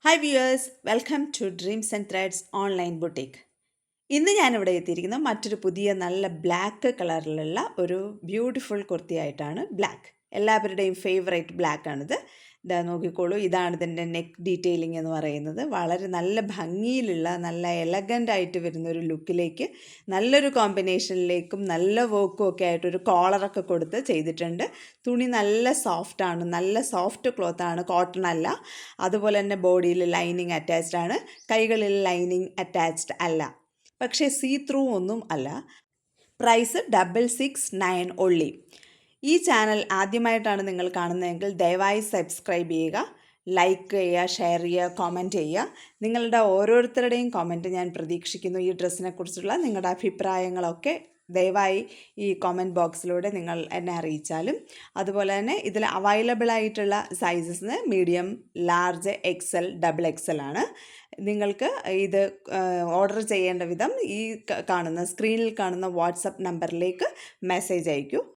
Hi viewers, welcome to dreams and threads online boutique. ഇന്ന് ഞാനിവിടെ എത്തിയിരിക്കുന്നത് മറ്റൊരു പുതിയ നല്ല ബ്ലാക്ക് കളറിലുള്ള ഒരു ബ്യൂട്ടിഫുൾ കുർത്തിയായിട്ടാണ്. ബ്ലാക്ക് എല്ലാവരുടെയും ഫേവറേറ്റ് ബ്ലാക്കാണിത്. ഇതാ നോക്കിക്കോളൂ, ഇതാണ് ഇതിൻ്റെ നെക്ക് ഡീറ്റെയിലിംഗ് എന്ന് പറയുന്നത്. വളരെ നല്ല ഭംഗിയിലുള്ള നല്ല എലഗൻ്റ് ആയിട്ട് വരുന്ന ഒരു ലുക്കിലേക്ക്, നല്ലൊരു കോമ്പിനേഷനിലേക്കും നല്ല വർക്കും ഒക്കെ ആയിട്ടൊരു കോളറൊക്കെ കൊടുത്ത് ചെയ്തിട്ടുണ്ട്. തുണി നല്ല സോഫ്റ്റാണ്, നല്ല സോഫ്റ്റ് ക്ലോത്താണ്, കോട്ടൺ അല്ല. അതുപോലെ തന്നെ ബോഡിയിൽ ലൈനിങ് അറ്റാച്ച്ഡ് ആണ്, കൈകളിൽ ലൈനിങ് അറ്റാച്ച്ഡ് അല്ല, പക്ഷേ സീ ത്രൂ ഒന്നും അല്ല. Price 669 only. ഈ ചാനൽ ആദ്യമായിട്ടാണ് നിങ്ങൾ കാണുന്നതെങ്കിൽ ദയവായി സബ്സ്ക്രൈബ് ചെയ്യുക, ലൈക്ക് ചെയ്യുക, ഷെയർ ചെയ്യുക, കമൻറ്റ് ചെയ്യുക. നിങ്ങളുടെ ഓരോരുത്തരുടെയും കമൻറ്റ് ഞാൻ പ്രതീക്ഷിക്കുന്നു. ഈ ഡ്രസ്സിനെ കുറിച്ചുള്ള നിങ്ങളുടെ അഭിപ്രായങ്ങളൊക്കെ ദയവായി ഈ കമൻറ്റ് ബോക്സിലൂടെ നിങ്ങൾ എന്നെ അറിയിച്ചാലും. അതുപോലെ തന്നെ ഇതിൽ അവൈലബിൾ ആയിട്ടുള്ള sizes medium, large, XL, double XL ആണ്. നിങ്ങൾക്ക് ഇത് ഓർഡർ ചെയ്യേണ്ട വിധം ഈ കാണുന്ന സ്ക്രീനിൽ കാണുന്ന വാട്സപ്പ് നമ്പറിലേക്ക് മെസ്സേജ് അയക്കൂ.